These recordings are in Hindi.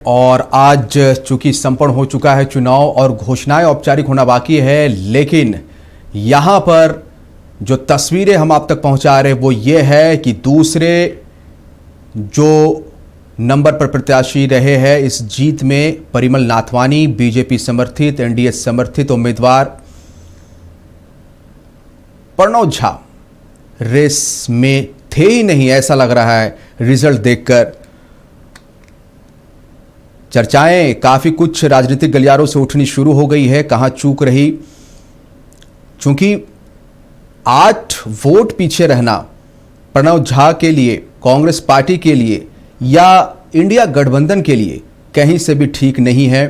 और आज चूंकि संपन्न हो चुका है चुनाव और घोषणाएं औपचारिक होना बाकी है, लेकिन यहां पर जो तस्वीरें हम आप तक पहुंचा रहे हैं वो ये है कि दूसरे जो नंबर पर प्रत्याशी रहे हैं इस जीत में परिमल नाथवानी, बीजेपी समर्थित एनडीए समर्थित उम्मीदवार प्रणव झा रेस में थे ही नहीं, ऐसा लग रहा है रिजल्ट देखकर। चर्चाएं काफी कुछ राजनीतिक गलियारों से उठनी शुरू हो गई है, कहां चूक रही। चूंकि 8 वोट पीछे रहना प्रणव झा के लिए, कांग्रेस पार्टी के लिए या इंडिया गठबंधन के लिए कहीं से भी ठीक नहीं है।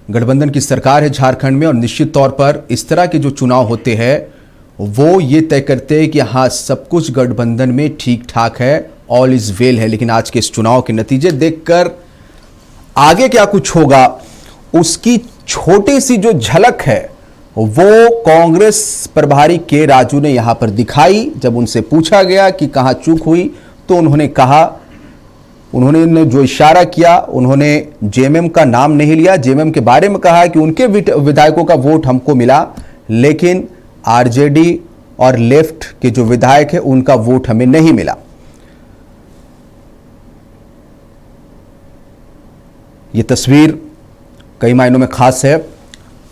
गठबंधन की सरकार है झारखंड में और निश्चित तौर पर इस तरह के जो चुनाव होते हैं वो ये तय करते हैं कि हाँ, सब कुछ गठबंधन में ठीक ठाक है, ऑल इज वेल है। लेकिन आज के इस चुनाव के नतीजे देखकर आगे क्या कुछ होगा उसकी छोटी सी जो झलक है वो कांग्रेस प्रभारी के राजू ने यहां पर दिखाई। जब उनसे पूछा गया कि कहां चूक हुई तो उन्होंने कहा, उन्होंने जो इशारा किया, उन्होंने जेएमएम का नाम नहीं लिया, जेएमएम के बारे में कहा कि उनके विधायकों का वोट हमको मिला, लेकिन आरजेडी और लेफ्ट के जो विधायक है उनका वोट हमें नहीं मिला। यह तस्वीर कई मायनों में खास है।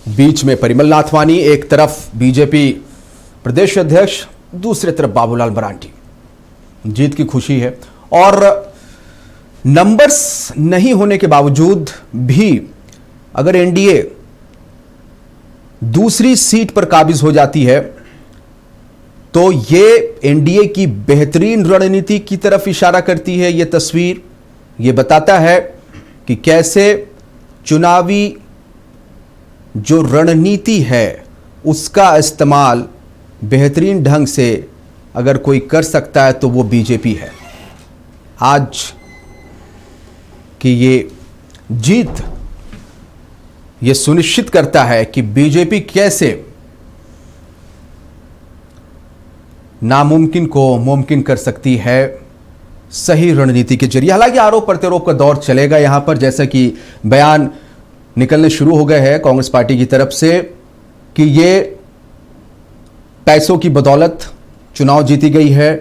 बीच में परिमल नाथवानी, एक तरफ बीजेपी प्रदेश अध्यक्ष, दूसरी तरफ बाबूलाल मरांडी। जीत की खुशी है और नंबर्स नहीं होने के बावजूद भी अगर एनडीए दूसरी सीट पर काबिज हो जाती है तो यह एनडीए की बेहतरीन रणनीति की तरफ इशारा करती है। यह तस्वीर यह बताता है कि कैसे चुनावी जो रणनीति है उसका इस्तेमाल बेहतरीन ढंग से अगर कोई कर सकता है तो वो बीजेपी है। आज की ये जीत ये सुनिश्चित करता है कि बीजेपी कैसे नामुमकिन को मुमकिन कर सकती है सही रणनीति के जरिए। हालांकि आरोप प्रत्यारोप का दौर चलेगा यहां पर, जैसा कि बयान निकलने शुरू हो गए हैं कांग्रेस पार्टी की तरफ से कि ये पैसों की बदौलत चुनाव जीती गई है,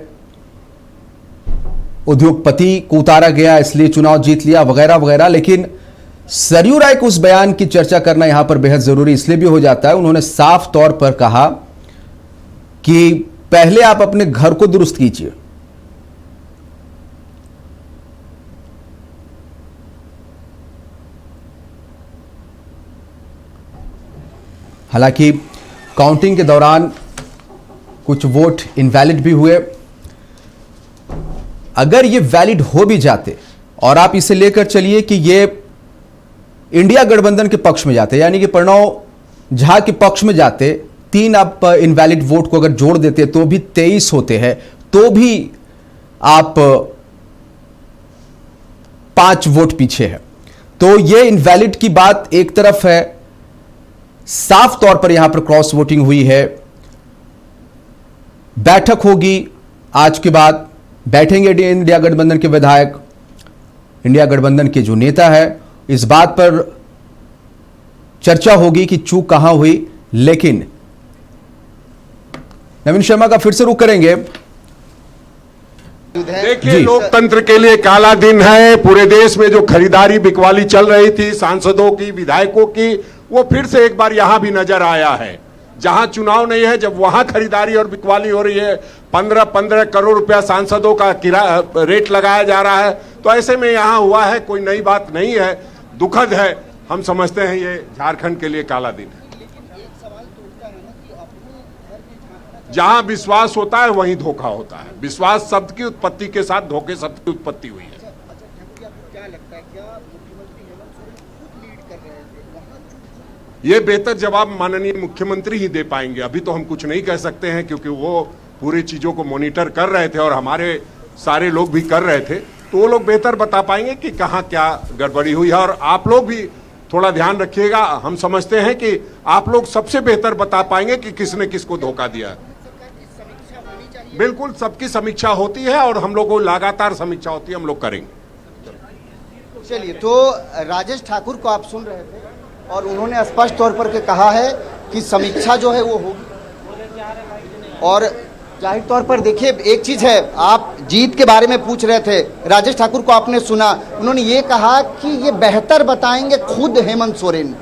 उद्योगपति को उतारा गया इसलिए चुनाव जीत लिया वगैरह वगैरह। लेकिन सरयू राय के उस बयान की चर्चा करना यहां पर बेहद जरूरी इसलिए भी हो जाता है। उन्होंने साफ तौर पर कहा कि पहले आप अपने घर को दुरुस्त कीजिए। हालांकि काउंटिंग के दौरान कुछ वोट इनवैलिड भी हुए। अगर ये वैलिड हो भी जाते और आप इसे लेकर चलिए कि ये इंडिया गठबंधन के पक्ष में जाते, यानी कि प्रणव झा के पक्ष में जाते, 3 आप इनवैलिड वोट को अगर जोड़ देते तो भी 23 होते हैं, तो भी आप 5 वोट पीछे है। तो ये इनवैलिड की बात एक तरफ है, साफ तौर पर यहां पर क्रॉस वोटिंग हुई है। बैठक होगी आज के बाद, बैठेंगे इंडिया गठबंधन के विधायक, इंडिया गठबंधन के जो नेता है, इस बात पर चर्चा होगी कि चूक कहां हुई। लेकिन नवीन शर्मा का फिर से रुख करेंगे। देखिए, लोकतंत्र के लिए काला दिन है। पूरे देश में जो खरीदारी बिकवाली चल रही थी सांसदों की, विधायकों की, वो फिर से एक बार यहां भी नजर आया है। जहां चुनाव नहीं है, जब वहां खरीदारी और बिकवाली हो रही है, 15-15 करोड़ रुपया सांसदों का रेट लगाया जा रहा है, तो ऐसे में यहां हुआ है, कोई नई बात नहीं है, दुखद है। हम समझते हैं ये झारखंड के लिए काला दिन है। जहां विश्वास होता है वहीं धोखा होता है। विश्वास शब्द की उत्पत्ति के साथ धोखे शब्द की उत्पत्ति हुई है। ये बेहतर जवाब माननीय मुख्यमंत्री ही दे पाएंगे। अभी तो हम कुछ नहीं कह सकते हैं क्योंकि वो पूरी चीजों को मॉनिटर कर रहे थे और हमारे सारे लोग भी कर रहे थे, तो वो लोग बेहतर बता पाएंगे कि कहां क्या गड़बड़ी हुई है। और आप लोग भी थोड़ा ध्यान रखिएगा। हम समझते हैं कि आप लोग सबसे बेहतर बता पाएंगे कि किसने किसको धोखा दिया। बिल्कुल, सबकी समीक्षा होती है और हम लोग को लगातार समीक्षा होती है, हम लोग करेंगे। चलिए, तो राजेश ठाकुर को आप सुन रहे थे और उन्होंने स्पष्ट तौर पर के कहा है कि समीक्षा जो है वो होगी। और जाहिर तौर पर देखिए, एक चीज़ है, आप जीत के बारे में पूछ रहे थे, राजेश ठाकुर को आपने सुना, उन्होंने ये कहा कि ये बेहतर बताएंगे खुद हेमंत सोरेन,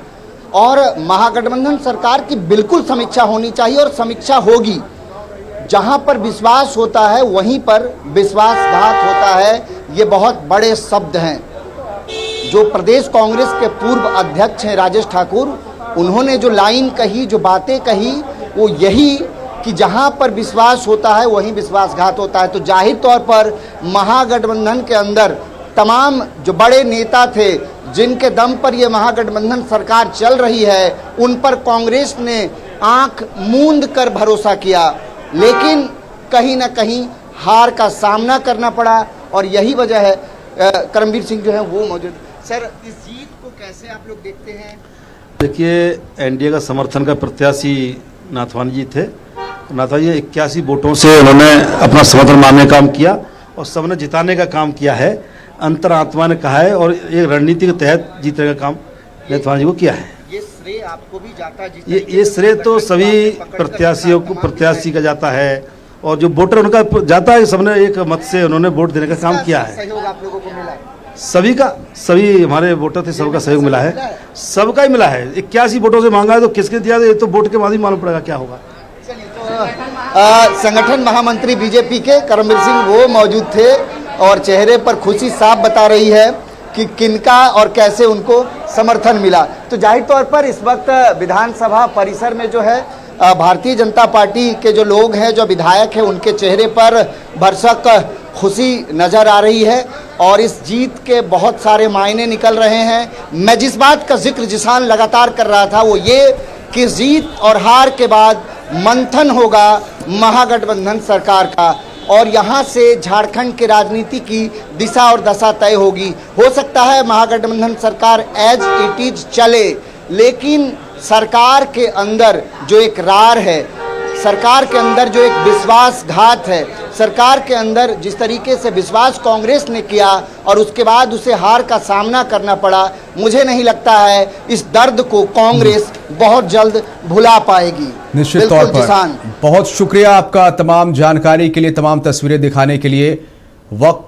और महागठबंधन सरकार की बिल्कुल समीक्षा होनी चाहिए और समीक्षा होगी। जहां पर विश्वास होता है वहीं पर विश्वासघात होता है, ये बहुत बड़े शब्द हैं। जो प्रदेश कांग्रेस के पूर्व अध्यक्ष हैं राजेश ठाकुर, उन्होंने जो लाइन कही, जो बातें कही, वो यही कि जहां पर विश्वास होता है वहीं विश्वासघात होता है। तो जाहिर तौर पर महागठबंधन के अंदर तमाम जो बड़े नेता थे, जिनके दम पर ये महागठबंधन सरकार चल रही है, उन पर कांग्रेस ने आंख मूंद कर भरोसा किया, लेकिन कहीं ना कहीं हार का सामना करना पड़ा और यही वजह है। करमवीर सिंह जो है वो मौजूद। सर, इस जीत को कैसे आप लोग देखते हैं? देखिए, एनडीए का समर्थन का प्रत्याशी नाथवानी जी थे। नाथवानी जी 81 वोटों से उन्होंने अपना समर्थन मांगने का काम किया और सबने जिताने का काम किया है। अंतरात्मा ने कहा है और एक रणनीति के तहत जीतने का काम नाथवानी जी को किया है। ये श्रेय आपको भी जाता है? ये श्रेय तो सभी प्रत्याशियों को, प्रत्याशी का जाता है और जो वोटर उनका जाता है। सबने एक मत से उन्होंने वोट देने का काम किया है। सहयोग आप लोगों को मिला है? सभी का, सभी हमारे वोटर थे, सबका सहयोग मिला है, सबका ही मिला है। 81 वोटों से मांगा है तो किसके दिया, ये तो वोट के बाद ही मालूम पड़ेगा क्या होगा। चलिए, तो संगठन महामंत्री बीजेपी के करमवीर सिंह वो मौजूद थे और चेहरे पर खुशी साफ बता रही है कि किनका और कैसे उनको समर्थन मिला। तो जाहिर तौर पर इस वक्त विधानसभा परिसर में जो है भारतीय जनता पार्टी के जो लोग हैं, जो विधायक हैं, उनके चेहरे पर भरसक खुशी नज़र आ रही है और इस जीत के बहुत सारे मायने निकल रहे हैं। मैं जिस बात का जिक्र जिसान लगातार कर रहा था वो ये कि जीत और हार के बाद मंथन होगा महागठबंधन सरकार का और यहाँ से झारखंड की राजनीति की दिशा और दशा तय होगी। हो सकता है महागठबंधन सरकार एज इट इज चले, लेकिन सरकार के अंदर जो एक रार है, सरकार के अंदर जो एक विश्वासघात है, सरकार के अंदर जिस तरीके से विश्वास कांग्रेस ने किया और उसके बाद उसे हार का सामना करना पड़ा, मुझे नहीं लगता है इस दर्द को कांग्रेस बहुत जल्द भुला पाएगी। निश्चित तौर पर बहुत शुक्रिया आपका तमाम जानकारी के लिए, तमाम तस्वीरें दिखाने के लिए। वक्त